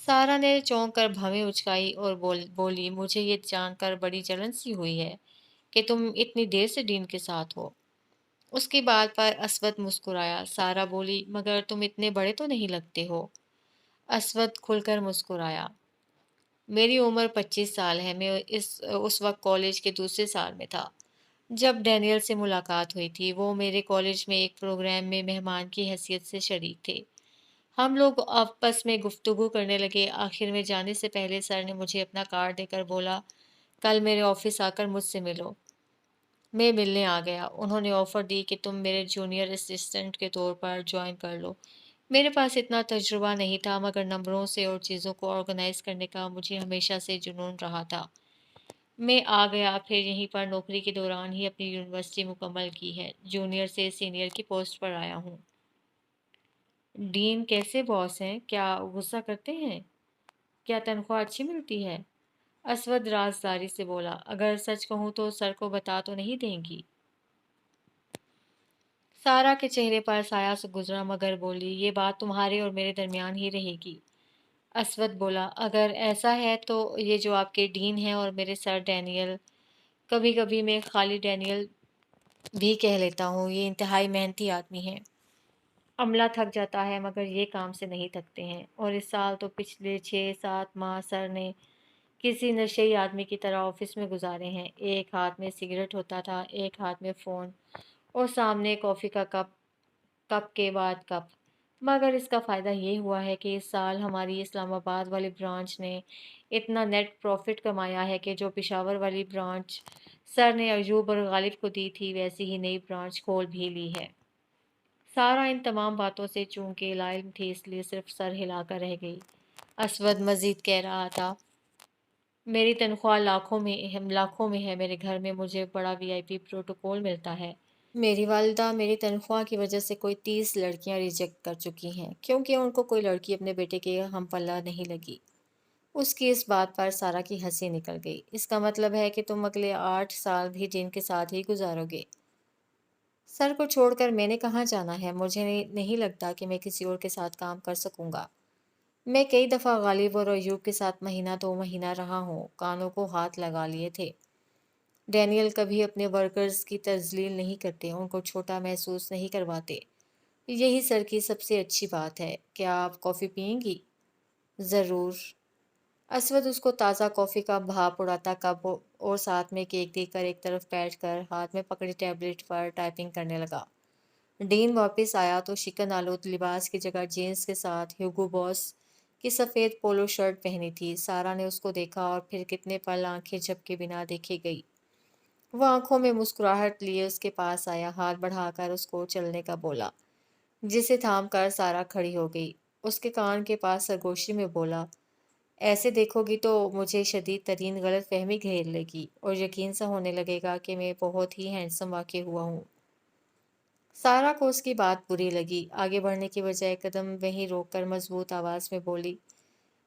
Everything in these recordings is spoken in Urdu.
سارا نے چونک کر بھویں اچکائی اور بولی مجھے یہ جان کر بڑی جلن سی ہوئی ہے کہ تم اتنی دیر سے ڈین کے ساتھ ہو۔ اس کی بات پر اسود مسکرایا۔ سارا بولی مگر تم اتنے بڑے تو نہیں لگتے ہو۔ اسود کھل کر مسکرایا۔ میری عمر 25 سال ہے۔ میں اس وقت کالج کے دوسرے سال میں تھا جب ڈینیل سے ملاقات ہوئی تھی۔ وہ میرے کالج میں ایک پروگرام میں مہمان کی حیثیت سے شریک تھے۔ ہم لوگ آپس میں گفتگو کرنے لگے۔ آخر میں جانے سے پہلے سر نے مجھے اپنا کارڈ دے کر بولا کل میرے آفس آ کر مجھ سے ملو۔ میں ملنے آ گیا۔ انہوں نے آفر دی کہ تم میرے جونیئر اسسٹنٹ کے طور پر جوائن کر لو۔ میرے پاس اتنا تجربہ نہیں تھا مگر نمبروں سے اور چیزوں کو آرگنائز کرنے کا مجھے ہمیشہ سے جنون رہا تھا۔ میں آ گیا۔ پھر یہیں پر نوکری کے دوران ہی اپنی یونیورسٹی مکمل کی ہے۔ جونیئر سے سینئر کی پوسٹ پر آیا ہوں۔ ڈین کیسے باس ہیں؟ کیا غصہ کرتے ہیں؟ کیا تنخواہ اچھی ملتی ہے؟ اسود رازداری سے بولا۔ اگر سچ کہوں تو سر کو بتا تو نہیں دیں گی؟ سارا کے چہرے پر سایہ سے گزرا مگر بولی یہ بات تمہارے اور میرے درمیان ہی رہے گی۔ اسود بولا اگر ایسا ہے تو یہ جو آپ کے ڈین ہیں اور میرے سر ڈینیل، کبھی کبھی میں خالی ڈینیل بھی کہہ لیتا ہوں، یہ انتہائی محنتی آدمی ہیں۔ عملہ تھک جاتا ہے مگر یہ کام سے نہیں تھکتے ہیں۔ اور اس سال تو پچھلے 6-7 ماہ سر نے کسی نشئی آدمی کی طرح آفس میں گزارے ہیں۔ ایک ہاتھ میں سگریٹ ہوتا تھا، ایک ہاتھ میں فون اور سامنے کافی کا کپ، کپ کے بعد کپ۔ مگر اس کا فائدہ یہ ہوا ہے کہ اس سال ہماری اسلام آباد والی برانچ نے اتنا نیٹ پروفٹ کمایا ہے کہ جو پشاور والی برانچ سر نے ایوب اور غالب کو دی تھی ویسی ہی نئی برانچ کھول بھی لی ہے۔ سارا ان تمام باتوں سے چونکہ لائل تھی اس لیے صرف سر ہلا کر رہ گئی۔ اسود مزید کہہ رہا تھا میری تنخواہ لاکھوں میں ہے۔ میرے گھر میں مجھے بڑا وی آئی پی پروٹوکول ملتا ہے۔ میری والدہ میری تنخواہ کی وجہ سے کوئی 30 لڑکیاں ریجیکٹ کر چکی ہیں کیونکہ ان کو کوئی لڑکی اپنے بیٹے کے ہم پلہ نہیں لگی۔ اس کی اس بات پر سارا کی ہنسی نکل گئی۔ اس کا مطلب ہے کہ تم اگلے 8 سال بھی جن کے ساتھ ہی گزارو گے؟ سر کو چھوڑ کر میں نے کہاں جانا ہے؟ مجھے نہیں لگتا کہ میں کسی اور کے ساتھ کام کر سکوں گا۔ میں کئی دفعہ غالب اور ایوب کے ساتھ مہینہ 2 مہینہ رہا ہوں۔ کانوں کو ہاتھ لگا لیے تھے۔ ڈینیل کبھی اپنے ورکرز کی تذلیل نہیں کرتے، ان کو چھوٹا محسوس نہیں کرواتے۔ یہی سر کی سب سے اچھی بات ہے۔ کیا آپ کافی پئیں گی؟ ضرور۔ اسود اس کو تازہ کافی کا بھاپ اڑاتا کپ اور ساتھ میں کیک دے کر ایک طرف بیٹھ کر ہاتھ میں پکڑی ٹیبلٹ پر ٹائپنگ کرنے لگا۔ ڈین واپس آیا تو شکن آلود لباس کی جگہ جینس کے ساتھ ہیوگو باس کی سفید پولو شرٹ پہنی تھی۔ سارا نے اس کو دیکھا اور پھر کتنے پل آنکھیں جھپکے بنا دیکھے گئی۔ وہ آنکھوں میں مسکراہٹ لیے اس کے پاس آیا، ہاتھ بڑھا کر اس کو چلنے کا بولا، جسے تھام کر سارا کھڑی ہو گئی۔ اس کے کان کے پاس سرگوشی میں بولا ایسے دیکھو گی تو مجھے شدید ترین غلط فہمی گھیر لے گی اور یقین سا ہونے لگے گا کہ میں بہت ہی ہینڈسم واقع ہوا ہوں۔ سارا کو اس کی بات بری لگی۔ آگے بڑھنے کی بجائے قدم وہیں روک کر مضبوط آواز میں بولی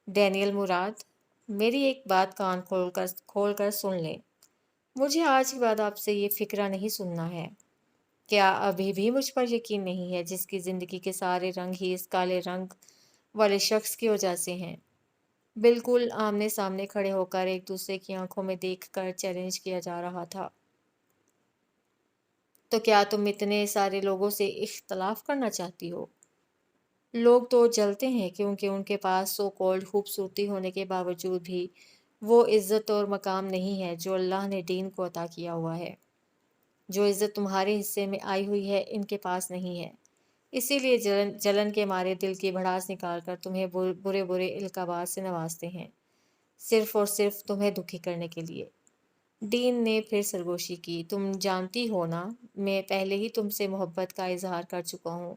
ڈینیل مراد، میری ایک بات کان کھول کر سن لیں۔ مجھے آج کے بعد آپ سے یہ فقرہ نہیں سننا ہے۔ کیا ابھی بھی مجھ پر یقین نہیں ہے جس کی زندگی کے سارے رنگ ہی اس کالے رنگ والے شخص کی وجہ سے ہیں؟ بالکل آمنے سامنے کھڑے ہو کر ایک دوسرے کی آنکھوں میں دیکھ کر چیلنج کیا جا رہا تھا۔ تو کیا تم اتنے سارے لوگوں سے اختلاف کرنا چاہتی ہو؟ لوگ تو جلتے ہیں کیونکہ ان کے پاس سو کالڈ خوبصورتی ہونے کے باوجود بھی وہ عزت اور مقام نہیں ہے جو اللہ نے ڈین کو عطا کیا ہوا ہے۔ جو عزت تمہارے حصے میں آئی ہوئی ہے ان کے پاس نہیں ہے، اسی لیے جلن کے مارے دل کی بھڑاس نکال کر تمہیں برے برے القابات سے نوازتے ہیں، صرف اور صرف تمہیں دکھی کرنے کے لیے۔ ڈین نے پھر سرگوشی کی۔ تم جانتی ہو نا میں پہلے ہی تم سے محبت کا اظہار کر چکا ہوں،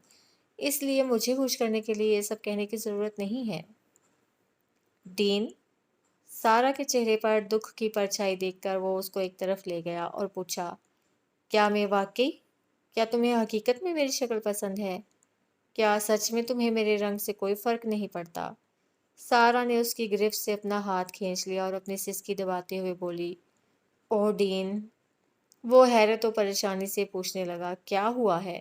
اس لیے مجھے خوش کرنے کے لیے یہ سب کہنے کی ضرورت نہیں ہے۔ ڈین، سارا کے چہرے پر دکھ کی پرچھائی دیکھ کر وہ اس کو ایک طرف لے گیا اور پوچھا کیا تمہیں حقیقت میں میری شکل پسند ہے؟ کیا سچ میں تمہیں میرے رنگ سے کوئی فرق نہیں پڑتا؟ سارا نے اس کی گرفت سے اپنا ہاتھ کھینچ لیا اور اپنی سسکی دباتے ہوئے بولی اوہ ڈین۔ وہ حیرت و پریشانی سے پوچھنے لگا کیا ہوا ہے؟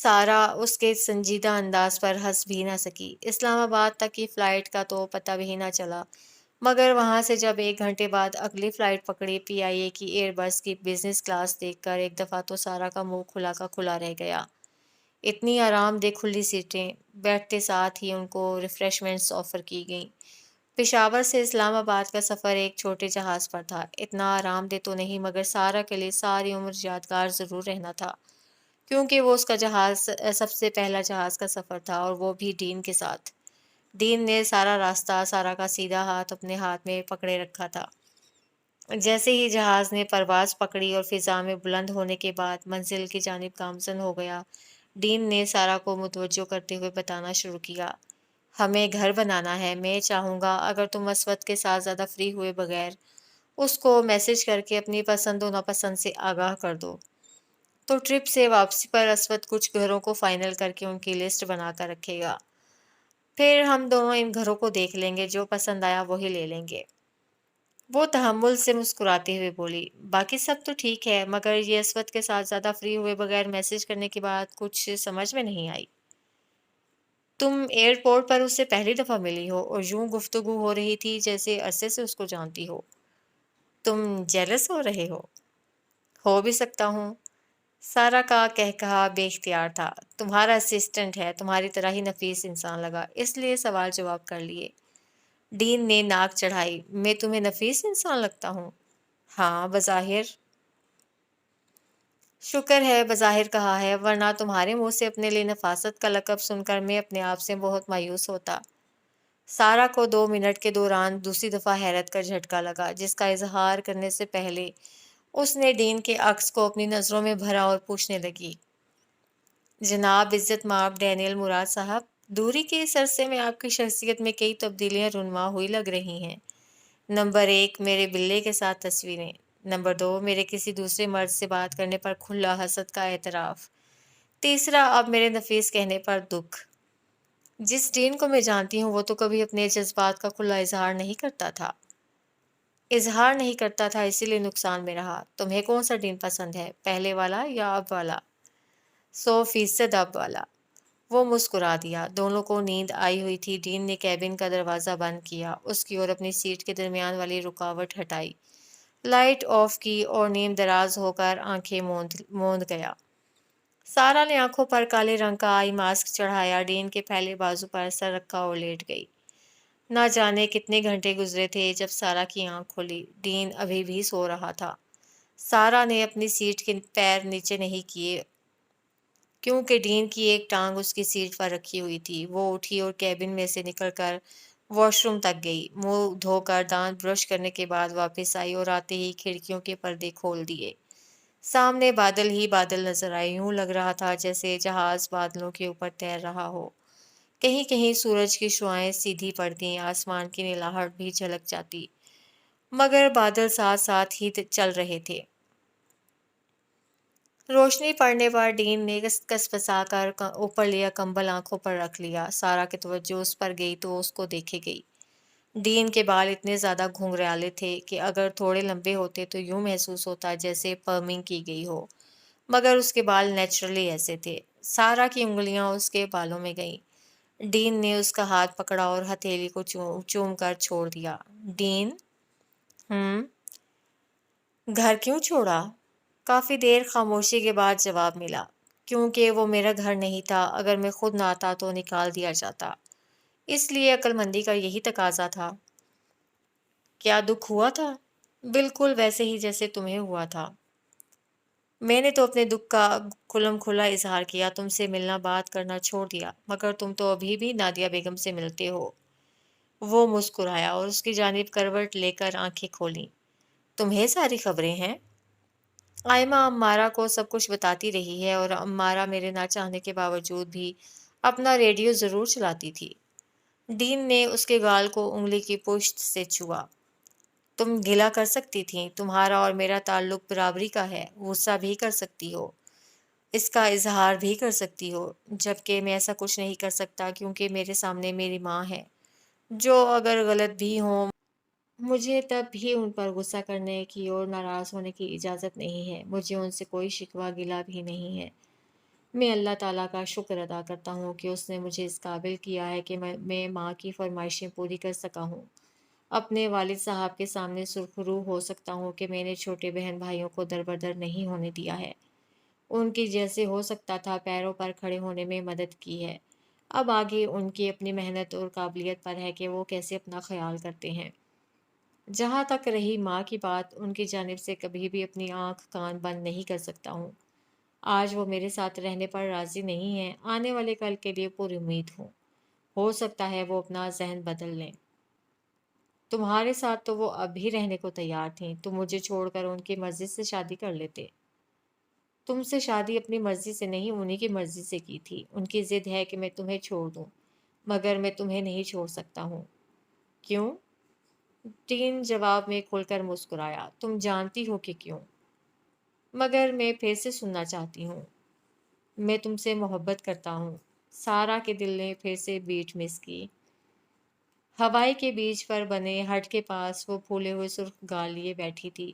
سارا اس کے سنجیدہ انداز پر ہنس بھی نہ سکی۔ اسلام آباد تک کی فلائٹ کا تو پتہ بھی نہ چلا، مگر وہاں سے جب 1 گھنٹے بعد اگلی فلائٹ پکڑی PIA کی ایئر بس کی بزنس کلاس دیکھ کر ایک دفعہ تو سارا کا منہ کھلا کا کھلا رہ گیا۔ اتنی آرام دہ کھلی سیٹیں، بیٹھتے ساتھ ہی ان کو ریفریشمنٹس آفر کی گئیں۔ پشاور سے اسلام آباد کا سفر ایک چھوٹے جہاز پر تھا۔ اتنا آرام دہ تو نہیں، مگر سارا کے لیے ساری عمر یادگار ضرور رہنا تھا، کیونکہ وہ اس کا جہاز سب سے پہلا جہاز کا سفر تھا، اور وہ بھی ڈین کے ساتھ۔ ڈین نے سارا راستہ سارا کا سیدھا ہاتھ اپنے ہاتھ میں پکڑے رکھا تھا۔ جیسے ہی جہاز نے پرواز پکڑی اور فضا میں بلند ہونے کے بعد منزل کی جانب گامزن ہو گیا، ڈین نے سارا کو متوجہ کرتے ہوئے بتانا شروع کیا، ہمیں گھر بنانا ہے۔ میں چاہوں گا اگر تم اسود کے ساتھ زیادہ فری ہوئے بغیر اس کو میسج کر کے اپنی پسند و ناپسند سے آگاہ کر دو، تو ٹرپ سے واپسی پر اسود کچھ گھروں کو فائنل کر کے ان کی لسٹ بنا کر رکھے گا۔ پھر ہم دونوں ان گھروں کو دیکھ لیں گے، جو پسند آیا وہی لے لیں گے۔ وہ تحمل سے مسکراتے ہوئے بولی، باقی سب تو ٹھیک ہے، مگر یہ اسود کے ساتھ زیادہ فری ہوئے بغیر میسج کرنے کے بعد کچھ سمجھ میں نہیں آئی۔ تم ایئرپورٹ پر اس سے پہلی دفعہ ملی ہو اور یوں گفتگو ہو رہی تھی جیسے عرصے سے اس کو جانتی ہو۔ تم جیلس ہو رہے ہو بھی سکتا ہوں۔ سارا کا کہا بے اختیار تھا۔ تمہارا اسسٹنٹ ہے، تمہاری طرح ہی نفیس انسان لگا، اس لیے سوال جواب کر لیے۔ ڈین نے ناک چڑھائی، میں تمہیں نفیس انسان لگتا ہوں؟ ہاں، بظاہر۔ شکر ہے بظاہر کہا ہے، ورنہ تمہارے منہ سے اپنے لیے نفاست کا لقب سن کر میں اپنے آپ سے بہت مایوس ہوتا۔ سارا کو 2 منٹ کے دوران دوسری دفعہ حیرت کا جھٹکا لگا، جس کا اظہار کرنے سے پہلے اس نے ڈین کے عکس کو اپنی نظروں میں بھرا اور پوچھنے لگی، جناب عزت مآب ڈینیل مراد صاحب، دوری کے اس عرصے میں آپ کی شخصیت میں کئی تبدیلیاں رونما ہوئی لگ رہی ہیں۔ نمبر 1، میرے بلے کے ساتھ تصویریں۔ نمبر 2، میرے کسی دوسرے مرد سے بات کرنے پر کھلا حسد کا اعتراف۔ تیسرا، اب میرے نفیس کہنے پر دکھ۔ جس ڈین کو میں جانتی ہوں وہ تو کبھی اپنے جذبات کا کھلا اظہار نہیں کرتا تھا۔ اسی لیے نقصان میں رہا۔ تمہیں کون سا ڈین پسند ہے، پہلے والا یا اب والا؟ 100% اب والا۔ وہ مسکرا دیا۔ دونوں کو نیند آئی ہوئی تھی۔ ڈین نے کیبن کا دروازہ بند کیا، اس کی اور اپنی سیٹ کے درمیان والی رکاوٹ ہٹائی، لائٹ آف کی اور نیم دراز ہو کر آنکھیں موند گیا۔ سارا نے آنکھوں پر کالے رنگ کا آئی ماسک چڑھایا، ڈین کے پھیلے بازو پر سر رکھا اور لیٹ گئی۔ نہ جانے کتنے گھنٹے گزرے تھے جب سارا کی آنکھ کھلی۔ ڈین ابھی بھی سو رہا تھا۔ سارا نے اپنی سیٹ کے پیر نیچے نہیں کیے، کیونکہ ڈین کی ایک ٹانگ اس کی سیٹ پر رکھی ہوئی تھی۔ وہ اٹھی اور کیبن میں سے نکل کر واش روم تک گئی، منہ دھو کر دانت برش کرنے کے بعد واپس آئی اور آتے ہی کھڑکیوں کے پردے کھول دیے۔ سامنے بادل ہی بادل نظر آئے، یوں لگ رہا تھا جیسے جہاز بادلوں کے اوپر تیر رہا ہو۔ کہیں کہیں سورج کی شعاعیں سیدھی پڑتی، آسمان کی نیلاہٹ بھی جھلک جاتی، مگر بادل ساتھ ساتھ ہی چل رہے تھے۔ روشنی پڑنے پر ڈین نے کسپسا کر اوپر لیا کمبل آنکھوں پر رکھ لیا۔ سارا کی توجہ اس پر گئی تو اس کو دیکھے گئی۔ ڈین کے بال اتنے زیادہ گھنگریالے تھے کہ اگر تھوڑے لمبے ہوتے تو یوں محسوس ہوتا جیسے پرمنگ کی گئی ہو، مگر اس کے بال نیچرلی ایسے تھے۔ سارا کی انگلیاں اس کے بالوں میں گئیں۔ ڈین نے اس کا ہاتھ پکڑا اور ہتھیلی کو چوم کر چھوڑ دیا۔ ڈین، گھر کیوں چھوڑا؟ کافی دیر خاموشی کے بعد جواب ملا، کیونکہ وہ میرا گھر نہیں تھا، اگر میں خود نہ آتا تو نکال دیا جاتا، اس لیے عقل مندی کا یہی تقاضا تھا۔ کیا دکھ ہوا تھا؟ بالکل ویسے ہی جیسے تمہیں ہوا تھا۔ میں نے تو اپنے دکھ کا کھلم کھلا اظہار کیا، تم سے ملنا بات کرنا چھوڑ دیا، مگر تم تو ابھی بھی نادیہ بیگم سے ملتے ہو۔ وہ مسکرایا اور اس کی جانب کروٹ لے کر آنکھیں کھولیں۔ تمہیں ساری خبریں ہیں؟ آئمہ امارہ کو سب کچھ بتاتی رہی ہے، اور امارہ میرے نہ چاہنے کے باوجود بھی اپنا ریڈیو ضرور چلاتی تھی۔ ڈین نے اس کے گال کو انگلی کی پشت سے چھوا۔ تم گلہ کر سکتی تھیں، تمہارا اور میرا تعلق برابری کا ہے، غصہ بھی کر سکتی ہو، اس کا اظہار بھی کر سکتی ہو، جبکہ میں ایسا کچھ نہیں کر سکتا کیونکہ میرے سامنے میری ماں ہے، جو اگر غلط بھی ہوں مجھے تب بھی ان پر غصہ کرنے کی اور ناراض ہونے کی اجازت نہیں ہے۔ مجھے ان سے کوئی شکوہ گلہ بھی نہیں ہے۔ میں اللہ تعالیٰ کا شکر ادا کرتا ہوں کہ اس نے مجھے اس قابل کیا ہے کہ میں ماں کی فرمائشیں پوری کر سکا ہوں۔ اپنے والد صاحب کے سامنے سرخرو ہو سکتا ہوں کہ میں نے چھوٹے بہن بھائیوں کو دربدر نہیں ہونے دیا ہے۔ ان کی جیسے ہو سکتا تھا پیروں پر کھڑے ہونے میں مدد کی ہے۔ اب آگے ان کی اپنی محنت اور قابلیت پر ہے کہ وہ کیسے اپنا خیال کرتے ہیں۔ جہاں تک رہی ماں کی بات، ان کی جانب سے کبھی بھی اپنی آنکھ کان بند نہیں کر سکتا ہوں۔ آج وہ میرے ساتھ رہنے پر راضی نہیں ہے، آنے والے کل کے لیے پوری امید ہوں۔ ہو سکتا ہے وہ اپنا ذہن بدل لیں۔ تمہارے ساتھ تو وہ اب بھی رہنے کو تیار تھیں، تم مجھے چھوڑ کر ان کی مرضی سے شادی کر لیتے۔ تم سے شادی اپنی مرضی سے نہیں، انہی کی مرضی سے کی تھی۔ ان کی ضد ہے کہ میں تمہیں چھوڑ دوں، مگر میں تمہیں نہیں چھوڑ سکتا ہوں۔ کیوں؟ ٹین جواب میں کھل کر مسکرایا۔ تم جانتی ہو کہ کیوں، مگر میں پھر سے سننا چاہتی ہوں۔ میں تم سے محبت کرتا ہوں۔ سارا کے دل نے پھر سے بیٹ مس کی۔ ہوائی کے بیچ پر بنے ہٹ کے پاس وہ پھولے ہوئے سرخ گال لیے بیٹھی تھی،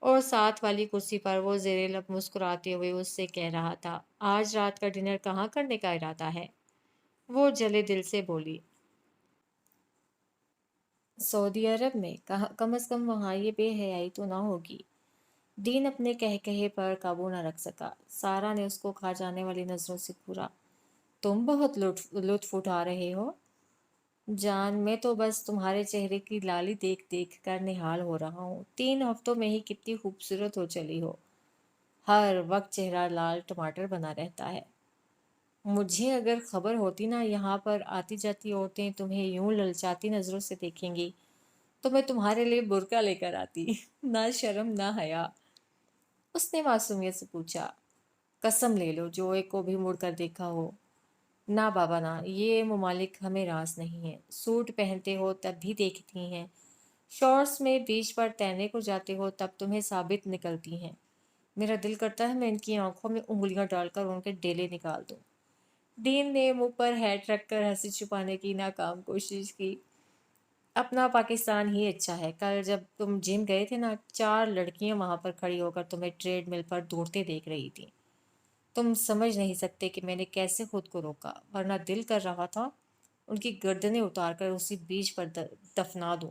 اور ساتھ والی کرسی پر وہ زیر لب مسکراتے ہوئے اس سے کہہ رہا تھا، آج رات کا ڈنر کہاں کرنے کا ارادہ ہے؟ وہ جلے دل سے بولی، سعودی عرب میں، کم از کم وہاں یہ بے حیائی تو نہ ہوگی۔ دین اپنے کہے پر قابو نہ رکھ سکا۔ سارا نے اس کو کھا جانے والی نظروں سے گھورا۔ تم بہت لطف اٹھا رہے ہو جان، میں تو بس تمہارے چہرے کی لالی دیکھ دیکھ کر نہال ہو رہا ہوں۔ 3 ہفتوں میں ہی کتنی خوبصورت ہو چلی ہو، ہر وقت چہرہ لال ٹماٹر بنا رہتا ہے۔ مجھے اگر خبر ہوتی نا یہاں پر آتی جاتی عورتیں تمہیں یوں للچاتی نظروں سے دیکھیں گی، تو میں تمہارے لیے برقع لے کر آتی۔ نہ شرم نہ حیا۔ اس نے معصومیت سے پوچھا، قسم لے لو جو ایک کو بھی مڑ کر دیکھا ہو۔ نہ بابا نہ، یہ ممالک ہمیں راس نہیں ہے۔ سوٹ پہنتے ہو تب بھی دیکھتی ہیں، شارٹس میں بیچ پر تیرنے کو جاتے ہو تب تمہیں ثابت نکلتی ہیں۔ میرا دل کرتا ہے میں ان کی آنکھوں میں انگلیاں ڈال کر ان کے ڈیلے نکال دوں۔ ڈین نے منہ پر ہیٹ رکھ کر ہنسی چھپانے کی ناکام کوشش کی۔ اپنا پاکستان ہی اچھا ہے۔ کل جب تم جم گئے تھے نا، 4 لڑکیاں وہاں پر کھڑی ہو کر تمہیں ٹریڈ مل پر دوڑتے دیکھ رہی تھیں۔ تم سمجھ نہیں سکتے کہ میں نے کیسے خود کو روکا، ورنہ دل کر رہا تھا ان کی گردنیں اتار کر اسی بیچ پر دفنا دوں۔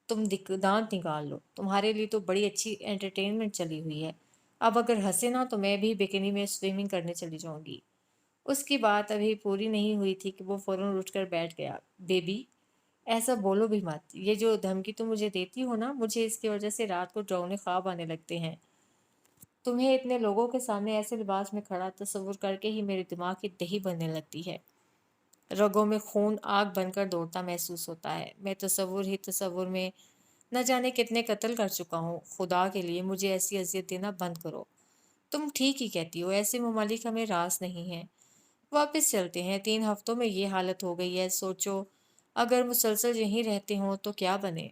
تم دانت نکال لو، تمہارے لیے تو بڑی اچھی انٹرٹینمنٹ چلی ہوئی ہے۔ اب اگر ہنسے نا تو میں بھی بکینی میں سوئمنگ کرنے چلی جاؤں گی۔ اس کی بات ابھی پوری نہیں ہوئی تھی کہ وہ فوراً اٹھ کر بیٹھ گیا۔ بیبی، ایسا بولو بھی مت۔ یہ جو دھمکی تم مجھے دیتی ہو نا، مجھے اس کی وجہ سے رات کو ڈراؤنے خواب آنے لگتے ہیں۔ تمہیں اتنے لوگوں کے سامنے ایسے لباس میں کھڑا تصور کر کے ہی میرے دماغ کی دہی بننے لگتی ہے۔ رگوں میں خون آگ بن کر دوڑتا محسوس ہوتا ہے۔ میں تصور میں نہ جانے کتنے قتل کر چکا ہوں۔ خدا کے لیے مجھے ایسی اذیت دینا بند کرو۔ تم ٹھیک ہی کہتی ہو، ایسے ممالک ہمیں راس نہیں ہیں۔ واپس چلتے ہیں، 3 ہفتوں میں یہ حالت ہو گئی ہے۔ سوچو اگر مسلسل یہیں رہتے ہوں تو کیا بنے؟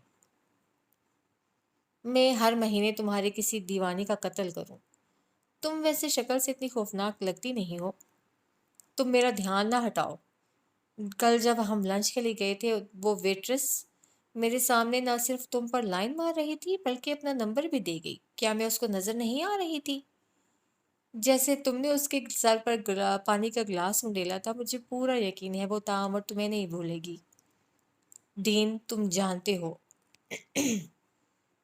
میں ہر مہینے تمہاری کسی دیوانی کا قتل کروں۔ تم ویسے شکل سے اتنی خوفناک لگتی نہیں ہو۔ تم میرا دھیان نہ ہٹاؤ۔ کل جب ہم لنچ کے لیے گئے تھے، وہ ویٹرس میرے سامنے نہ صرف تم پر لائن مار رہی تھی بلکہ اپنا نمبر بھی دے گئی۔ کیا میں اس کو نظر نہیں آ رہی تھی؟ جیسے تم نے اس کے سر پر پانی کا گلاس انڈیلا تھا، مجھے پورا یقین ہے وہ تعامر تمہیں نہیں بھولے گی۔ دین، تم جانتے ہو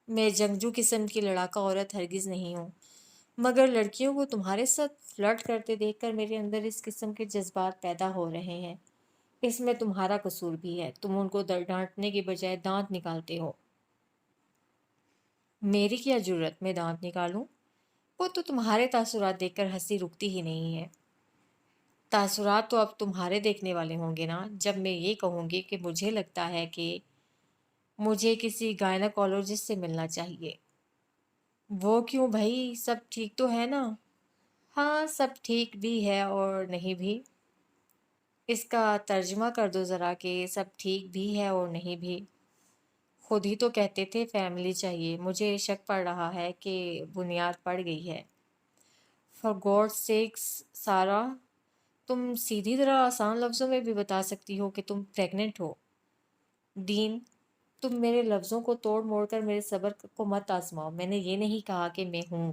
میں جنگجو قسم کی لڑاکا عورت ہرگز نہیں ہوں، مگر لڑکیوں کو تمہارے ساتھ فلرٹ کرتے دیکھ کر میرے اندر اس قسم کے جذبات پیدا ہو رہے ہیں۔ اس میں تمہارا قصور بھی ہے، تم ان کو ڈانٹنے کے بجائے دانت نکالتے ہو۔ میری کیا جرت میں دانت نکالوں؟ وہ تو تمہارے تاثرات دیکھ کر ہنسی رکتی ہی نہیں ہے۔ تاثرات تو اب تمہارے دیکھنے والے ہوں گے نا، جب میں یہ کہوں گی کہ مجھے لگتا ہے کہ مجھے کسی گائنیکولوجسٹ سے ملنا چاہیے۔ وہ کیوں بھائی، سب ٹھیک تو ہے نا؟ ہاں، سب ٹھیک بھی ہے اور نہیں بھی۔ اس کا ترجمہ کر دو ذرا کہ سب ٹھیک بھی ہے اور نہیں بھی۔ خود ہی تو کہتے تھے فیملی چاہیے۔ مجھے شک پڑ رہا ہے کہ بنیاد پڑ گئی ہے۔ فار گاڈ سیکس سارا، تم سیدھی طرح آسان لفظوں میں بھی بتا سکتی ہو کہ تم پریگننٹ ہو۔ دین، تم میرے لفظوں کو توڑ موڑ کر میرے صبر کو مت آزماؤ۔ میں نے یہ نہیں کہا کہ میں ہوں۔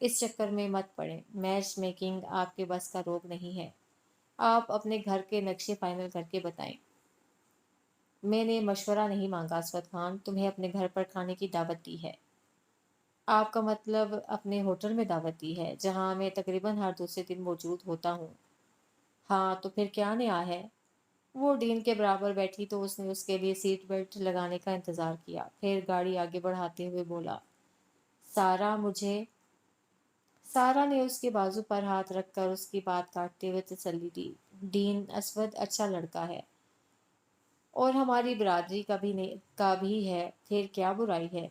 اس چکر میں مت پڑیں، میچ میکنگ آپ کے بس کا روگ نہیں ہے۔ آپ اپنے گھر کے نقشے فائنل کر کے بتائیں۔ میں نے مشورہ نہیں مانگا اسود خان، تمہیں اپنے گھر پر کھانے کی دعوت دی ہے۔ آپ کا مطلب اپنے ہوٹل میں دعوت دی ہے، جہاں میں تقریباً ہر دوسرے دن موجود ہوتا ہوں۔ ہاں تو پھر کیا نیا ہے؟ وہ ڈین کے برابر بیٹھی تو اس نے اس کے لیے سیٹ بیلٹ لگانے کا انتظار کیا، پھر گاڑی آگے بڑھاتے ہوئے بولا، سارا مجھے سارا نے اس کے بازو پر ہاتھ رکھ کر اس کی بات کاٹتے ہوئے تسلی دی۔ ڈین اسود اچھا لڑکا ہے اور ہماری برادری کا بھی ہے، پھر کیا برائی ہے؟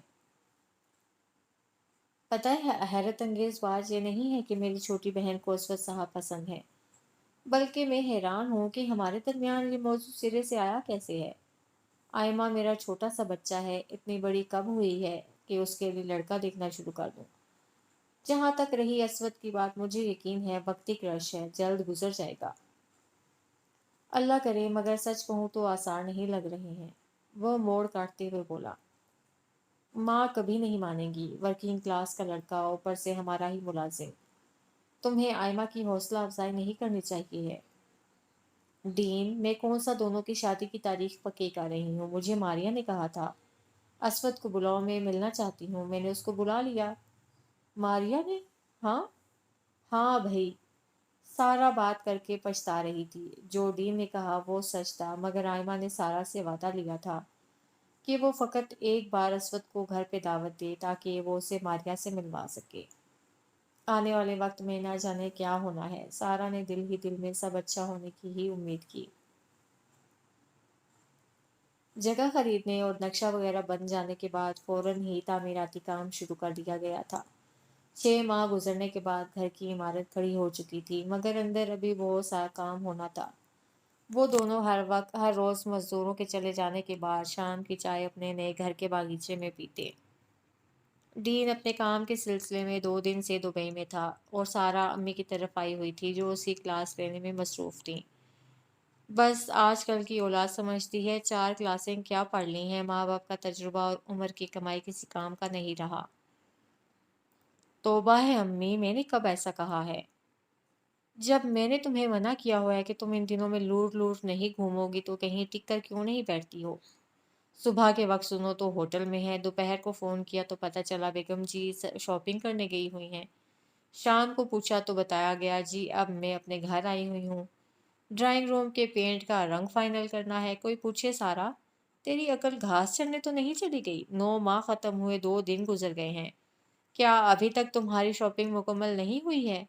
پتہ ہے حیرت انگیز بات یہ نہیں ہے کہ میری چھوٹی بہن کو اسود صاحب پسند ہے، بلکہ میں حیران ہوں کہ ہمارے درمیان یہ موضوع سرے سے آیا کیسے ہے۔ آئمہ میرا چھوٹا سا بچہ ہے، اتنی بڑی کب ہوئی ہے کہ اس کے لیے لڑکا دیکھنا شروع کر دوں۔ جہاں تک رہی اسود کی بات، مجھے یقین ہے وقتی کرش ہے، جلد گزر جائے گا۔ اللہ کرے، مگر سچ کہوں تو آثار نہیں لگ رہے ہیں۔ وہ موڑ کاٹتے ہوئے بولا، ماں کبھی نہیں مانے گی، ورکنگ کلاس کا لڑکا، اوپر سے ہمارا ہی ملازم۔ تمہیں آئمہ کی حوصلہ افزائی نہیں کرنی چاہیے ہے۔ ڈین، میں کون سا دونوں کی شادی کی تاریخ پکی کر رہی ہوں؟ مجھے ماریا نے کہا تھا اسود کو بلاؤ، میں ملنا چاہتی ہوں۔ میں نے اس کو بلا لیا۔ ماریا نے؟ ہاں ہاں بھائی، سارا بات کر کے پچھتا رہی تھی۔ جو ڈین نے کہا وہ سچ تھا، مگر آئمہ نے سارا سے وعدہ لیا تھا کہ وہ فقط ایک بار اسود کو گھر پہ دعوت دے تاکہ وہ اسے ماریا سے ملوا سکے۔ آنے والے وقت میں نہ جانے کیا ہونا ہے۔ سارا نے دل ہی دل میں سب اچھا ہونے کی ہی امید کی۔ جگہ خریدنے اور نقشہ وغیرہ بن جانے کے بعد فوراً ہی تعمیراتی کام شروع کر دیا گیا تھا۔ 6 ماہ گزرنے کے بعد گھر کی عمارت کھڑی ہو چکی تھی، مگر اندر ابھی بہت سا کام ہونا تھا۔ وہ دونوں ہر روز مزدوروں کے چلے جانے کے بعد شام کی چائے اپنے نئے گھر کے باغیچے میں پیتے۔ ڈین اپنے کام کے سلسلے میں 2 دن سے دبئی میں تھا اور سارا امی کی طرف آئی ہوئی تھی، جو اسی کلاس لینے میں مصروف تھیں۔ بس آج کل کی اولاد سمجھتی ہے 4 کلاسیں کیا پڑھ لی ہیں، ماں باپ کا تجربہ اور عمر کی کمائی کسی کام کا نہیں رہا۔ توبہ ہے امی، میں نے کب ایسا کہا ہے؟ جب میں نے تمہیں منع کیا ہوا ہے کہ تم ان دنوں میں لوٹ لوٹ نہیں گھومو گی تو کہیں ٹک کر کیوں نہیں بیٹھتی ہو؟ صبح کے وقت سنو تو ہوٹل میں ہے، دوپہر کو فون کیا تو پتہ چلا بیگم جی شاپنگ کرنے گئی ہوئی ہیں، شام کو پوچھا تو بتایا گیا جی اب میں اپنے گھر آئی ہوئی ہوں، ڈرائنگ روم کے پینٹ کا رنگ فائنل کرنا ہے۔ کوئی پوچھے سارا تیری عقل گھاس چرنے تو نہیں چلی گئی؟ 9 ماہ ختم ہوئے، 2 دن گزر گئے ہیں، کیا ابھی تک تمہاری شاپنگ مکمل نہیں ہوئی ہے؟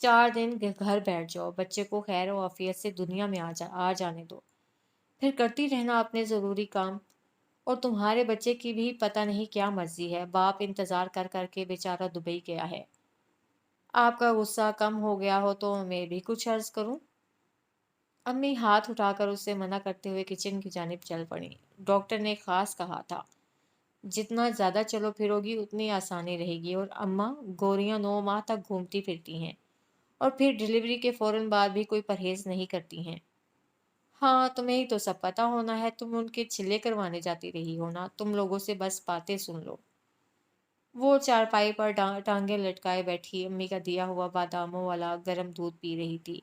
4 دن گھر بیٹھ جاؤ، بچے کو خیر و عافیت سے دنیا میں آ جانے دو، پھر کرتی رہنا اپنے ضروری کام۔ اور تمہارے بچے کی بھی پتہ نہیں کیا مرضی ہے، باپ انتظار کر کر کے بیچارہ دبئی گیا ہے۔ آپ کا غصہ کم ہو گیا ہو تو میں بھی کچھ عرض کروں؟ امی ہاتھ اٹھا کر اسے منع کرتے ہوئے کچن کی جانب چل پڑیں۔ ڈاکٹر نے خاص کہا تھا جتنا زیادہ چلو پھرو گی اتنی آسانی رہے گی، اور اماں گوریاں 9 ماہ تک گھومتی پھرتی ہیں اور پھر ڈلیوری کے فوراً بعد بھی کوئی پرہیز نہیں کرتی ہیں۔ ہاں تمہیں ہی تو سب پتہ ہونا ہے، تم ان کے چھلے کروانے جاتی رہی ہو نا، تم لوگوں سے بس باتیں سن لو۔ وہ چارپائی پر ٹانگیں لٹکائے بیٹھی امی کا دیا ہوا باداموں والا گرم دودھ پی رہی تھی۔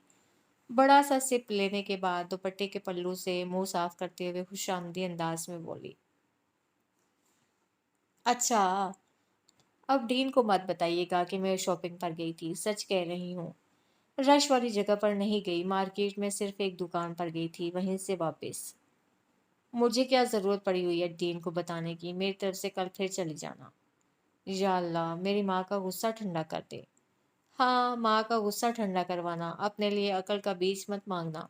بڑا سا سپ لینے کے بعد دوپٹے کے پلو سے منہ صاف کرتے ہوئے خوش آمدی انداز میں بولی، اچھا اب ڈین کو مت بتائیے گا کہ میں شاپنگ پر گئی تھی، سچ کہہ رہی ہوں۔ رش والی جگہ پر نہیں گئی، مارکیٹ میں صرف ایک دکان پر گئی تھی، وہیں سے واپس۔ مجھے کیا ضرورت پڑی ہوئی ہے ڈین کو بتانے کی، میری طرف سے کل پھر چلی جانا۔ یا اللہ میری ماں کا غصہ ٹھنڈا کر دے۔ ہاں ماں کا غصہ ٹھنڈا کروانا، اپنے لیے عقل کا بیج مت مانگنا۔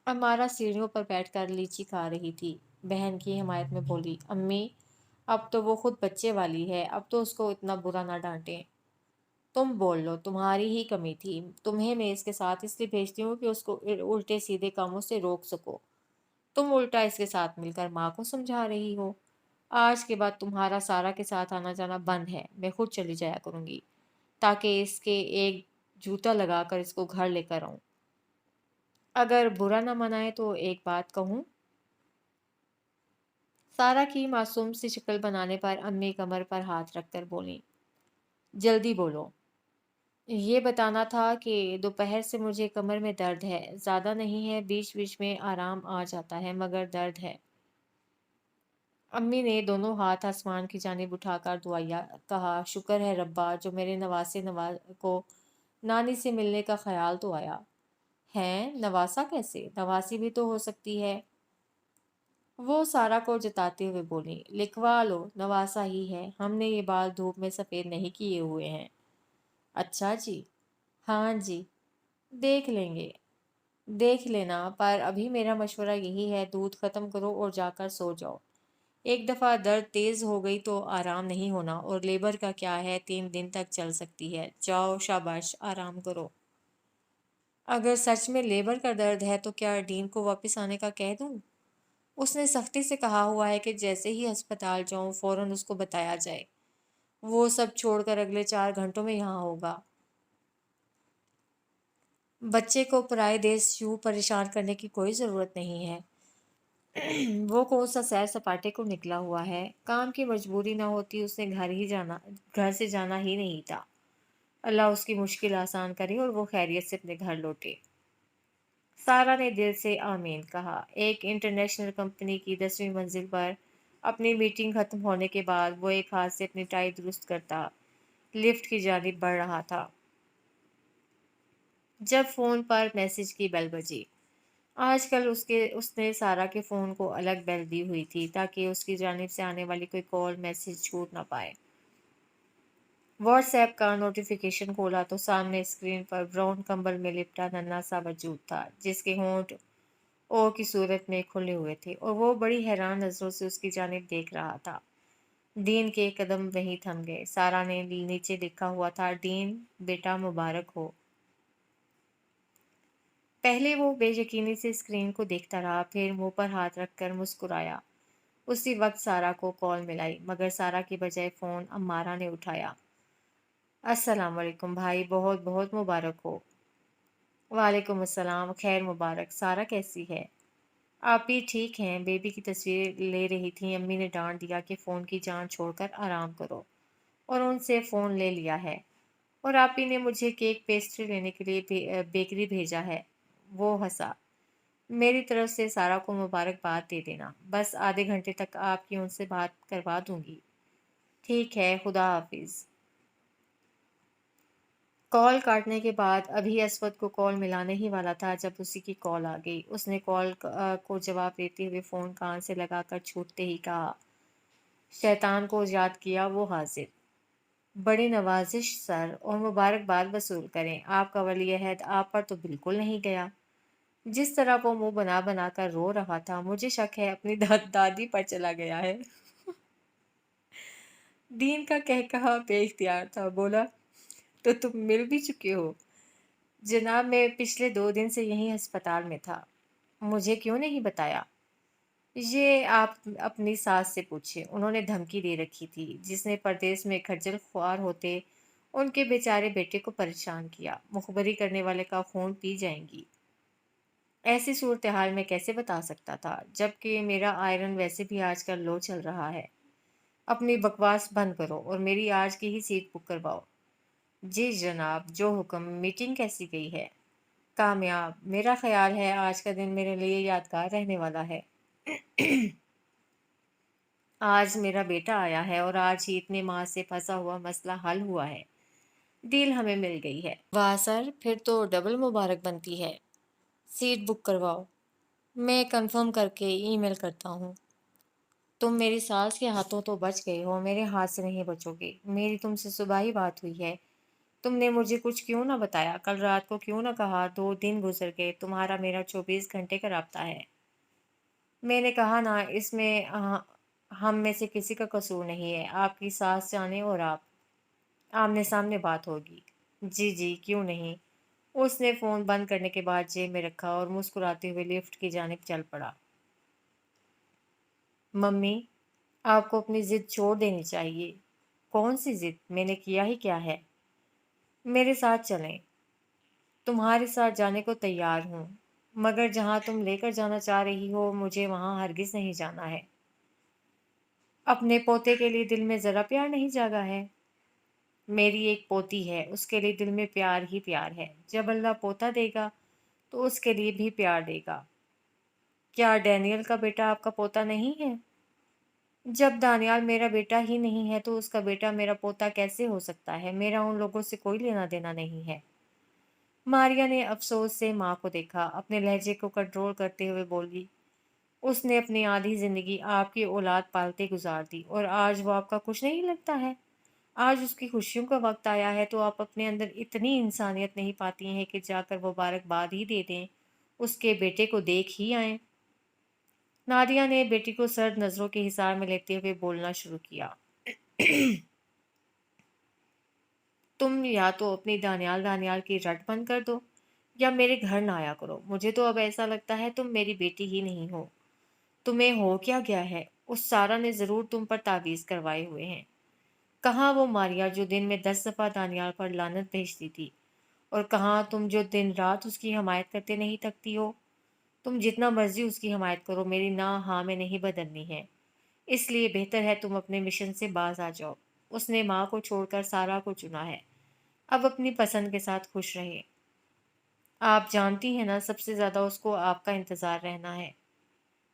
امارا سیڑھیوں پر بیٹھ کر لیچی کھا رہی تھی، بہن کی حمایت میں بولی، امی اب تو وہ خود بچے والی ہے، اب تو اس کو اتنا برا نہ ڈانٹیں۔ تم بول لو، تمہاری ہی کمی تھی، تمہیں میں اس کے ساتھ اس لیے بھیجتی ہوں کہ اس کو الٹے سیدھے کاموں سے روک سکو، تم الٹا اس کے ساتھ مل کر ماں کو سمجھا رہی ہو۔ آج کے بعد تمہارا سارا کے ساتھ آنا جانا بند ہے، میں خود چلی جایا کروں گی تاکہ اس کے ایک جوتا لگا کر اس کو گھر لے کر آؤں۔ اگر برا نہ منائے تو ایک بات کہوں؟ سارا کی معصوم سی شکل بنانے پر امی کمر پر ہاتھ رکھ کر بولیں، جلدی بولو۔ یہ بتانا تھا کہ دوپہر سے مجھے کمر میں درد ہے، زیادہ نہیں ہے، بیچ بیچ میں آرام آ جاتا ہے، مگر درد ہے۔ امی نے دونوں ہاتھ آسمان کی جانب اٹھا کر دعائیا کہا، شکر ہے ربا جو میرے نواسے کو نانی سے ملنے کا خیال تو آیا۔ ہیں نواسا کیسے؟ نواسی بھی تو ہو سکتی ہے۔ وہ سارا کو جتاتے ہوئے بولی، لکھوا لو، نواسا ہی ہے، ہم نے یہ بال دھوپ میں سفید نہیں کیے ہوئے ہیں۔ اچھا جی، ہاں جی، دیکھ لیں گے، دیکھ لینا، پر ابھی میرا مشورہ یہی ہے، دودھ ختم کرو اور جا کر سو جاؤ۔ ایک دفعہ درد تیز ہو گئی تو آرام نہیں ہونا، اور لیبر کا کیا ہے، 3 دن تک چل سکتی ہے، جاؤ شاباش آرام کرو۔ اگر سچ میں لیبر کا درد ہے تو کیا ڈین کو واپس آنے کا کہہ دوں؟ اس نے سختی سے کہا ہوا ہے کہ جیسے ہی ہسپتال جاؤں فوراً اس کو بتایا جائے، وہ سب چھوڑ کر اگلے 4 گھنٹوں میں یہاں ہوگا۔ بچے کو پرائے دیس یوں پریشان کرنے کی کوئی ضرورت نہیں ہے۔ وہ کون سا سیر سپاٹے کو نکلا ہوا ہے؟ کام کی مجبوری نہ ہوتی اس نے گھر سے جانا ہی نہیں تھا۔ اللہ اس کی مشکل آسان کرے اور وہ خیریت سے اپنے گھر لوٹے۔ سارا نے دل سے آمین کہا۔ ایک انٹرنیشنل کمپنی کی 10ویں منزل پر اپنی میٹنگ ختم ہونے کے بعد وہ ایک ہاتھ سے اپنی ٹائی درست کرتا لفٹ کی جانب بڑھ رہا تھا، جب فون پر میسج کی بیل بجی۔ آج کل اس نے سارا کے فون کو الگ بیل دی ہوئی تھی تاکہ اس کی جانب سے آنے والی کوئی کال میسج چھوٹ نہ پائے۔ واٹس ایپ کا نوٹیفیکیشن کھولا تو سامنے اسکرین پر براؤن کمبل میں لپٹا ننھا سا وجود تھا، جس کے ہونٹ او کی صورت میں کھلے ہوئے تھے، اور وہ بڑی حیران نظروں سے اس کی جانب دیکھ رہا تھا۔ ڈین کے قدم وہیں تھم گئے۔ سارا نے نیچے لکھا ہوا تھا، ڈین بیٹا مبارک ہو۔ پہلے وہ بے یقینی سے اسکرین کو دیکھتا رہا، پھر منہ پر ہاتھ رکھ کر مسکرایا۔ اسی وقت سارا کو کال ملائی، مگر سارا کی بجائے فون امارہ نے اٹھایا۔ السلام علیکم بھائی، بہت بہت مبارک ہو۔ وعلیکم السلام، خیر مبارک۔ سارا کیسی ہے؟ آپ بھی ٹھیک ہیں؟ بیبی کی تصویر لے رہی تھیں، امی نے ڈانٹ دیا کہ فون کی جان چھوڑ کر آرام کرو، اور ان سے فون لے لیا ہے، اور آپی نے مجھے کیک پیسٹری لینے کے لیے بیکری بھیجا ہے۔ وہ ہنسا۔ میری طرف سے سارا کو مبارکباد دے دینا، بس آدھے گھنٹے تک آپ کی ان سے بات کروا دوں گی۔ ٹھیک ہے، خدا حافظ۔ کال کاٹنے کے بعد ابھی اسود کو کال ملانے ہی والا تھا جب اسی کی کال آ گئی۔ اس نے کال کو جواب دیتے ہوئے فون کان سے لگا کر چھوٹتے ہی کہا، شیطان کو یاد کیا وہ حاضر۔ بڑی نوازش سر، اور مبارکباد وصول کریں، آپ کا ولی عہد آپ پر تو بالکل نہیں گیا۔ جس طرح وہ منہ بنا بنا کر رو رہا تھا، مجھے شک ہے اپنی دادی پر چلا گیا ہے۔ دین کا کہا بے اختیار تھا، بولا، تو تم مل بھی چکے ہو؟ جناب میں پچھلے 2 دن سے یہیں ہسپتال میں تھا۔ مجھے کیوں نہیں بتایا؟ یہ آپ اپنی ساس سے پوچھیں، انہوں نے دھمکی دے رکھی تھی، جس نے پردیس میں کھجل خوار ہوتے ان کے بیچارے بیٹے کو پریشان کیا، مخبری کرنے والے کا خون پی جائیں گی۔ ایسی صورتحال میں کیسے بتا سکتا تھا، جبکہ میرا آئرن ویسے بھی آج کل لو چل رہا ہے۔ اپنی بکواس بند کرو اور میری آج کی ہی سیٹ بک کرواؤ۔ جی جناب، جو حکم۔ میٹنگ کیسی گئی ہے؟ کامیاب، میرا خیال ہے آج کا دن میرے لیے یادگار رہنے والا ہے۔ آج میرا بیٹا آیا ہے اور آج ہی اتنے ماہ سے پھنسا ہوا مسئلہ حل ہوا ہے، ڈیل ہمیں مل گئی ہے۔ واہ سر، پھر تو ڈبل مبارک بنتی ہے۔ سیٹ بک کرواؤ، میں کنفرم کر کے ای میل کرتا ہوں۔ تم میری ساس کے ہاتھوں تو بچ گئے ہو، میرے ہاتھ سے نہیں بچو گے۔ میری تم سے صبح ہی بات ہوئی ہے، تم نے مجھے کچھ کیوں نہ بتایا؟ کل رات کو کیوں نہ کہا؟ 2 دن گزر گئے، تمہارا میرا 24 گھنٹے کا رابطہ ہے۔ میں نے کہا نا، اس میں ہم میں سے کسی کا قصور نہیں ہے، آپ کی ساس جانے اور آپ آمنے سامنے بات ہوگی۔ جی جی، کیوں نہیں۔ اس نے فون بند کرنے کے بعد جیب میں رکھا اور مسکراتے ہوئے لفٹ کی جانب چل پڑا۔ ممی، آپ کو اپنی ضد چھوڑ دینی چاہیے۔ کون سی ضد؟ میں نے کیا ہی کیا ہے؟ میرے ساتھ چلیں۔ تمہارے ساتھ جانے کو تیار ہوں، مگر جہاں تم لے کر جانا چاہ رہی ہو مجھے وہاں ہرگز نہیں جانا ہے۔ اپنے پوتے کے لیے دل میں ذرا پیار نہیں جاگا ہے؟ میری ایک پوتی ہے، اس کے لیے دل میں پیار ہی پیار ہے۔ جب اللہ پوتا دے گا تو اس کے لیے بھی پیار دے گا۔ کیا ڈینیل کا بیٹا آپ کا پوتا نہیں ہے؟ جب دانیال میرا بیٹا ہی نہیں ہے تو اس کا بیٹا میرا پوتا کیسے ہو سکتا ہے؟ میرا ان لوگوں سے کوئی لینا دینا نہیں ہے۔ ماریا نے افسوس سے ماں کو دیکھا، اپنے لہجے کو کنٹرول کرتے ہوئے بولی، اس نے اپنی آدھی زندگی آپ کی اولاد پالتے گزار دی اور آج وہ آپ کا کچھ نہیں لگتا ہے؟ آج اس کی خوشیوں کا وقت آیا ہے تو آپ اپنے اندر اتنی انسانیت نہیں پاتی ہیں کہ جا کر مبارکباد ہی دے دیں، اس کے بیٹے کو دیکھ ہی آئیں۔ نادیہ نے بیٹی کو سرد نظروں کے حصار میں لیتے ہوئے بولنا شروع کیا۔ تم یا تو اپنی دانیال دانیال کی رٹ بند کر دو یا میرے گھر نہ آیا کرو۔ مجھے تو اب ایسا لگتا ہے تم میری بیٹی ہی نہیں ہو۔ تمہیں ہو کیا گیا ہے؟ اس سارا نے ضرور تم پر تعویذ کروائے ہوئے ہیں۔ کہاں وہ ماریا جو دن میں 10 دفعہ دانیال پر لعنت بھیجتی تھی، اور کہاں تم جو دن رات اس کی حمایت کرتے نہیں تھکتی ہو؟ تم جتنا مرضی اس کی حمایت کرو، میری نہ ہاں میں نہیں بدلنی ہے۔ اس لیے بہتر ہے تم اپنے مشن سے باز آ جاؤ۔ اس نے ماں کو چھوڑ کر سارا کو چنا ہے، اب اپنی پسند کے ساتھ خوش رہے۔ آپ جانتی ہیں نا، سب سے زیادہ اس کو آپ کا انتظار رہنا ہے۔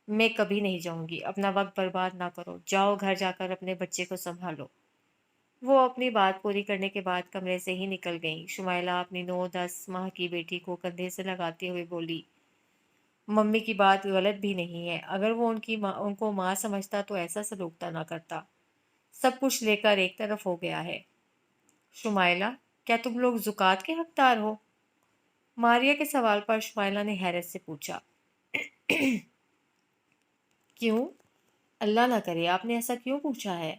میں کبھی نہیں جاؤں گی، اپنا وقت برباد نہ کرو، جاؤ گھر جا کر اپنے بچے کو سنبھالو۔ وہ اپنی بات پوری کرنے کے بعد کمرے سے ہی نکل گئیں۔ شمائلہ اپنی 9-10 ماہ کی بیٹی کو کندھے سے لگاتے ہوئے بولی، ممی کی بات غلط بھی نہیں ہے، اگر وہ ان کو ماں سمجھتا تو ایسا سلوک نہ کرتا۔ سب کچھ لے کر ایک طرف ہو گیا ہے۔ شمائلہ، کیا تم لوگ زکوٰۃ کے حقدار ہو؟ ماریا کے سوال پر شمائلہ نے حیرت سے پوچھا۔ کیوں؟ اللہ نہ کرے، آپ نے ایسا کیوں پوچھا ہے؟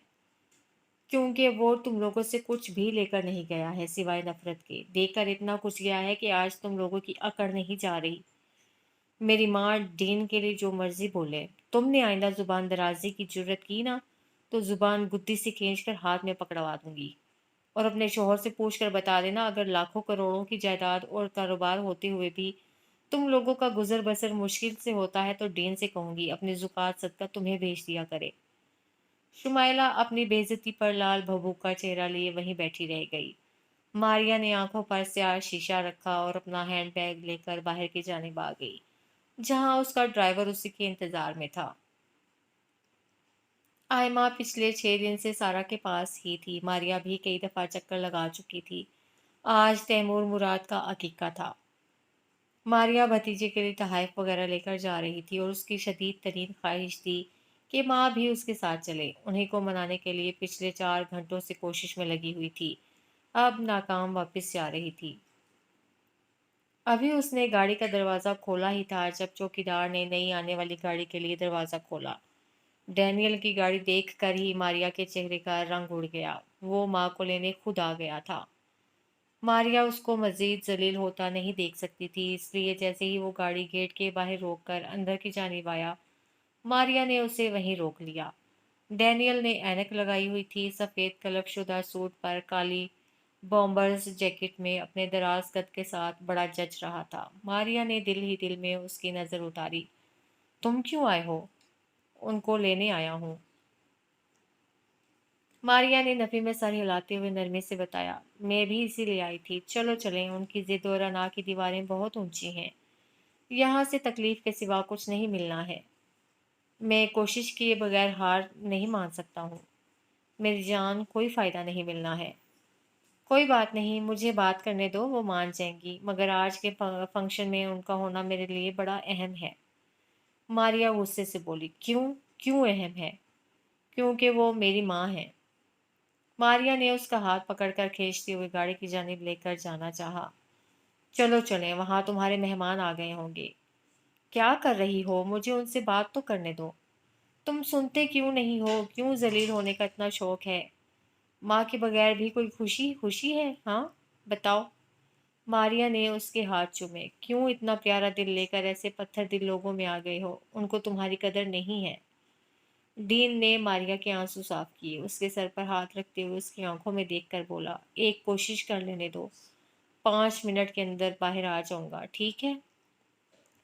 کیونکہ وہ تم لوگوں سے کچھ بھی لے کر نہیں گیا ہے سوائے نفرت کے۔ دے کر اتنا کچھ گیا ہے کہ آج تم لوگوں کی اکڑ نہیں جا رہی۔ میری ماں ڈین کے لیے جو مرضی بولے، تم نے آئندہ زبان درازی کی جرت کی نا تو زبان گدی سے کھینچ کر ہاتھ میں پکڑوا دوں گی، اور اپنے شوہر سے پوچھ کر بتا دینا، اگر لاکھوں کروڑوں کی جائیداد اور کاروبار ہوتے ہوئے بھی تم لوگوں کا گزر بسر مشکل سے ہوتا ہے تو ڈین سے کہوں گی اپنی زکوٰۃ صدقہ تمہیں بھیج دیا کرے۔ شمائلہ اپنی بے عزتی پر لال بھبوک کا چہرہ لیے وہیں بیٹھی رہ گئی۔ ماریا نے آنکھوں پر سیاہ شیشہ رکھا اور اپنا ہینڈ بیگ لے کر باہر کی جانب آ گئی، جہاں اس کا ڈرائیور اسی کے انتظار میں تھا۔ آئمہ پچھلے 6 دن سے سارا کے پاس ہی تھی۔ ماریا بھی کئی دفعہ چکر لگا چکی تھی۔ آج تیمور مراد کا عقیقہ تھا۔ ماریا بھتیجے کے لیے تحائف وغیرہ لے کر جا رہی تھی اور اس کی شدید ترین خواہش تھی کہ ماں بھی اس کے ساتھ چلے۔ انہیں کو منانے کے لیے پچھلے 4 گھنٹوں سے کوشش میں لگی ہوئی تھی، اب ناکام واپس جا رہی تھی۔ ابھی اس نے گاڑی کا دروازہ کھولا ہی تھا جب چوکیدار نے نئی آنے والی گاڑی کے لیے دروازہ کھولا۔ ڈینیل کی گاڑی دیکھ کر ہی ماریا کے چہرے کا رنگ اڑ گیا۔ وہ ماں کو لینے خود آ گیا تھا۔ ماریا اس کو مزید ذلیل ہوتا نہیں دیکھ سکتی تھی، اس لیے جیسے ہی وہ گاڑی گیٹ کے باہر روک کر اندر کی جانب آیا، ماریا نے اسے وہیں روک لیا۔ ڈینیل نے اینک لگائی ہوئی تھی، سفید کلف شدہ سوٹ پر کالی بامبرز جیکٹ میں اپنے دراز قد کے ساتھ بڑا جچ رہا تھا۔ ماریا نے دل ہی دل میں اس کی نظر اتاری۔ تم کیوں آئے ہو؟ ان کو لینے آیا ہوں۔ ماریا نے نفی میں سر ہلاتے ہوئے نرمی سے بتایا، میں بھی اسی لیے آئی تھی۔ چلو چلیں، ان کی ضد اور انا کی دیواریں بہت اونچی ہیں، یہاں سے تکلیف کے سوا کچھ نہیں ملنا ہے۔ میں کوشش کیے بغیر ہار نہیں مان سکتا ہوں میری جان، کوئی فائدہ نہیں ملنا ہے۔ کوئی بات نہیں، مجھے بات کرنے دو، وہ مان جائیں گی، مگر آج کے فنکشن میں ان کا ہونا میرے لیے بڑا اہم ہے۔ ماریا غصے سے بولی، کیوں اہم ہے؟ کیونکہ وہ میری ماں ہے۔ ماریا نے اس کا ہاتھ پکڑ کر کھینچتے ہوئے گاڑی کی جانب لے کر جانا چاہا۔ چلو چلیں، وہاں تمہارے مہمان آ گئے ہوں گے۔ کیا کر رہی ہو؟ مجھے ان سے بات تو کرنے دو۔ تم سنتے کیوں نہیں ہو؟ کیوں ذلیل ہونے کا اتنا شوق ہے؟ ماں کے بغیر بھی کوئی خوشی ہے؟ ہاں بتاؤ۔ ماریا نے اس کے ہاتھ چومے۔ کیوں اتنا پیارا دل لے کر ایسے پتھر دل لوگوں میں آ گئے ہو؟ ان کو تمہاری قدر نہیں ہے۔ ڈین نے ماریا کے آنسو صاف کیے، اس کے سر پر ہاتھ رکھتے ہوئے اس کی آنکھوں میں دیکھ کر بولا، ایک کوشش کر لینے دو، 5 منٹ کے اندر باہر آ جاؤں گا، ٹھیک ہے؟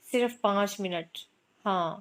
صرف 5 منٹ؟ ہاں۔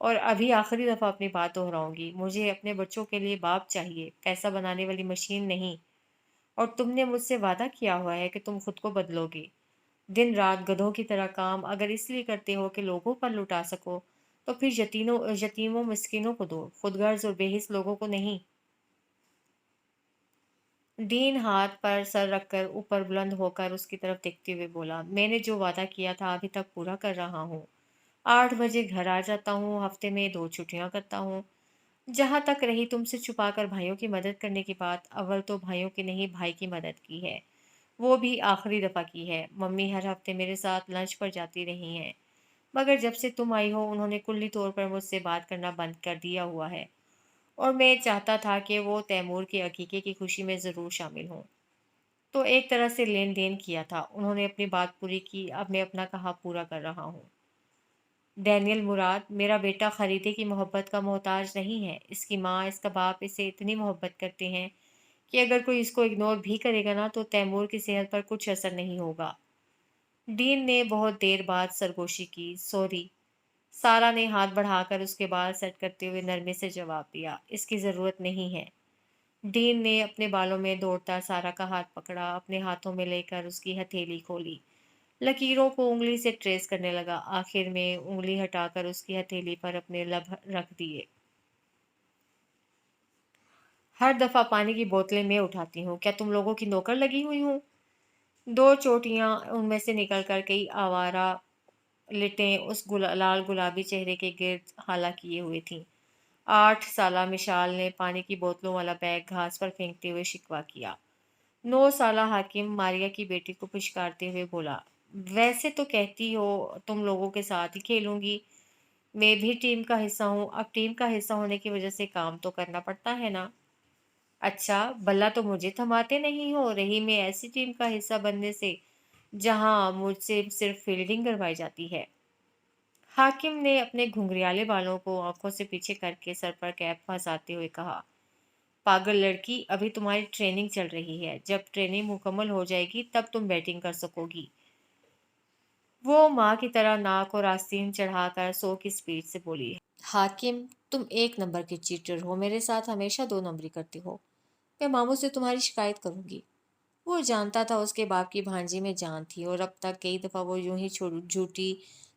اور ابھی آخری دفعہ اپنی بات دہراؤں گی، مجھے اپنے بچوں کے لیے باپ چاہیے، پیسہ بنانے والی مشین نہیں۔ اور تم نے مجھ سے وعدہ کیا ہوا ہے کہ تم خود کو بدلو گے۔ دن رات گدھوں کی طرح کام اگر اس لیے کرتے ہو کہ لوگوں پر لٹا سکو، تو پھر یتیموں مسکینوں کو دو، خود غرض اور بے حس لوگوں کو نہیں۔ دین ہاتھ پر سر رکھ کر اوپر بلند ہو کر اس کی طرف دیکھتے ہوئے بولا، میں نے جو وعدہ کیا تھا ابھی تک پورا کر رہا ہوں۔ 8 بجے گھر آ جاتا ہوں، ہفتے میں 2 چھٹیاں کرتا ہوں۔ جہاں تک رہی تم سے چھپا کر بھائیوں کی مدد کرنے کی بات، اول تو بھائیوں کی نہیں بھائی کی مدد کی ہے، وہ بھی آخری دفعہ کی ہے۔ ممی ہر ہفتے میرے ساتھ لنچ پر جاتی رہی ہیں، مگر جب سے تم آئی ہو انہوں نے کلی طور پر مجھ سے بات کرنا بند کر دیا ہوا ہے، اور میں چاہتا تھا کہ وہ تیمور کے عقیقے کی خوشی میں ضرور شامل ہوں، تو ایک طرح سے لین دین کیا تھا۔ انہوں نے اپنی بات پوری کی، اب میں اپنا کہا پورا کر رہا ہوں۔ ڈینیل مراد، میرا بیٹا خریدے کی محبت کا محتاج نہیں ہے۔ اس کی ماں، اس کا باپ اسے اتنی محبت کرتے ہیں کہ اگر کوئی اس کو اگنور بھی کرے گا نا تو تیمور کی صحت پر کچھ اثر نہیں ہوگا۔ ڈین نے بہت دیر بعد سرگوشی کی، سوری۔ سارا نے ہاتھ بڑھا کر اس کے بال سیٹ کرتے ہوئے نرمی سے جواب دیا، اس کی ضرورت نہیں ہے۔ ڈین نے اپنے بالوں میں دوڑتا سارا کا ہاتھ پکڑا، اپنے ہاتھوں میں لے کر اس کی ہتھیلی کھولی، لکیروں کو انگلی سے ٹریس کرنے لگا، آخر میں انگلی ہٹا کر اس کی ہتھیلی پر اپنے لب رکھ دیے۔ ہر دفعہ پانی کی بوتلیں میں اٹھاتی ہوں، کیا تم لوگوں کی نوکر لگی ہوئی ہوں؟ 2 چوٹیاں ان میں سے نکل کر کئی آوارہ لٹیں اس لال گلابی چہرے کے گرد حالا کیے ہوئے تھیں۔ 8 سالہ مشال نے پانی کی بوتلوں والا بیگ گھاس پر پھینکتے ہوئے شکوہ کیا۔ 9 سالہ حاکم ماریا کی بیٹی کو پچکارتے ہوئے بولا، ویسے تو کہتی ہو تم لوگوں کے ساتھ ہی کھیلوں گی، میں بھی ٹیم کا حصہ ہوں، اب ٹیم کا حصہ ہونے کی وجہ سے کام تو کرنا پڑتا ہے نا۔ اچھا بلہ تو مجھے تھماتے نہیں ہو رہی میں ایسی ٹیم کا حصہ بننے سے جہاں مجھ سے صرف فیلڈنگ کروائی جاتی ہے۔ حاکم نے اپنے گھنگریالے بالوں کو آنکھوں سے پیچھے کر کے سر پر کیپ پھنساتے ہوئے کہا، پاگل لڑکی، ابھی تمہاری ٹریننگ چل رہی ہے، جب ٹریننگ مکمل ہو جائے گی تب تم بیٹنگ کر سکو گی۔ وہ ماں کی طرح ناک اور آستین چڑھا کر 100 کی سپیڈ سے بولی، حاکم تم 1 نمبر کے چیٹر ہو، میرے ساتھ ہمیشہ 2 نمبری کرتے ہو، میں ماموں سے تمہاری شکایت کروں گی۔ وہ جانتا تھا اس کے باپ کی بھانجی میں جان تھی، اور اب تک کئی دفعہ وہ یوں ہی جھوٹی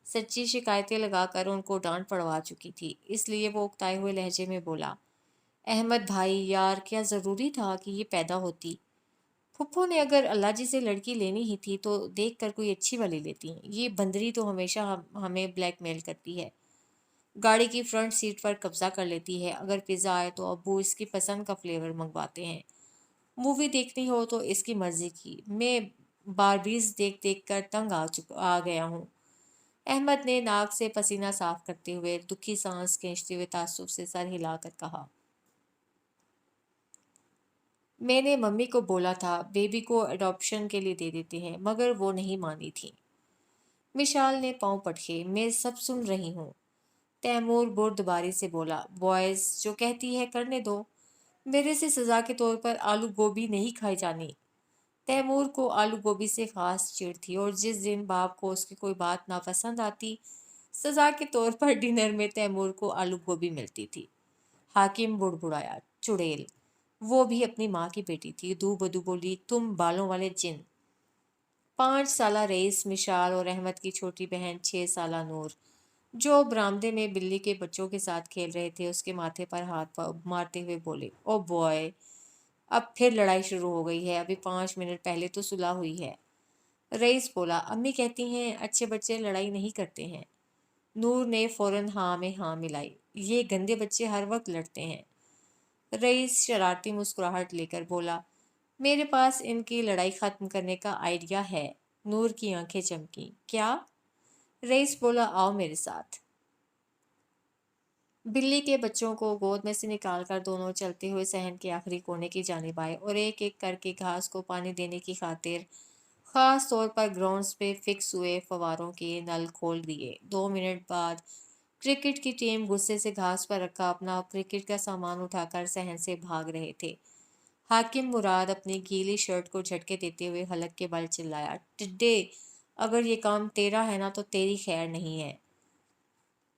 سچی شکایتیں لگا کر ان کو ڈانٹ پڑوا چکی تھی، اس لیے وہ اکتائے ہوئے لہجے میں بولا، احمد بھائی یار کیا ضروری تھا کہ یہ پیدا ہوتی؟ پھپھو نے اگر اللہ جی سے لڑکی لینی ہی تھی تو دیکھ کر کوئی اچھی والی لیتی، یہ بندری تو ہمیشہ ہمیں بلیک میل کرتی ہے، گاڑی کی فرنٹ سیٹ پر قبضہ کر لیتی ہے، اگر پیزا آئے تو ابو اس کی پسند کا فلیور منگواتے ہیں، مووی دیکھنی ہو تو اس کی مرضی کی، میں باربیز دیکھ دیکھ کر تنگ آ گیا ہوں۔ احمد نے ناک سے پسینہ صاف کرتے ہوئے دکھی سانس کھینچتے ہوئے تعصب سے سر ہلا کر کہا، میں نے ممی کو بولا تھا بیبی کو اڈاپشن کے لیے دے دیتے ہیں، مگر وہ نہیں مانی تھی۔ مشال نے پاؤں پٹکے، میں سب سن رہی ہوں۔ تیمور بردباری سے بولا، بوائز جو کہتی ہے کرنے دو، میرے سے سزا کے طور پر آلو گوبھی نہیں کھائی جانی۔ تیمور کو آلو گوبھی سے خاص چڑ تھی، اور جس دن باپ کو اس کی کوئی بات ناپسند آتی، سزا کے طور پر ڈنر میں تیمور کو آلو گوبھی ملتی تھی۔ حاکم بڑبڑایا، چڑیل، وہ بھی اپنی ماں کی بیٹی تھی، دو بدو بولی، تم بالوں والے جن۔ 5 سالہ رئیس مشال اور احمد کی چھوٹی بہن 6 سالہ نور، جو برآمدے میں بلی کے بچوں کے ساتھ کھیل رہے تھے، اس کے ماتھے پر ہاتھ مارتے ہوئے بولے، او بوائے، اب پھر لڑائی شروع ہو گئی ہے، ابھی 5 منٹ پہلے تو صلح ہوئی ہے۔ رئیس بولا، امی کہتی ہیں اچھے بچے لڑائی نہیں کرتے ہیں۔ نور نے فوراً ہاں میں ہاں ملائی، یہ گندے بچے ہر وقت لڑتے ہیں۔ رئیس شرارتی مسکراہٹ لے کر بولا، میرے پاس ان کی لڑائی ختم کرنے کا آئیڈیا ہے۔ نور کی آنکھیں چمکیں، کیا؟ رئیس بولا، آؤ میرے ساتھ۔ بلی کے بچوں کو گود میں سے نکال کر دونوں چلتے ہوئے صحن کے آخری کونے کی جانب آئے، اور ایک ایک کر کے گھاس کو پانی دینے کی خاطر خاص طور پر گراؤنڈز پہ فکس ہوئے فواروں کے نل کھول دیے۔ 2 منٹ بعد کرکٹ کی ٹیم غصے سے گھاس پر رکھا اپنا کرکٹ کا سامان اٹھا کر صحن سے بھاگ رہے تھے۔ حاکم مراد اپنی گیلی شرٹ کو جھٹکے دیتے ہوئے حلق کے بل چلایا، ٹڈے، اگر یہ کام تیرا ہے نا تو تیری خیر نہیں ہے۔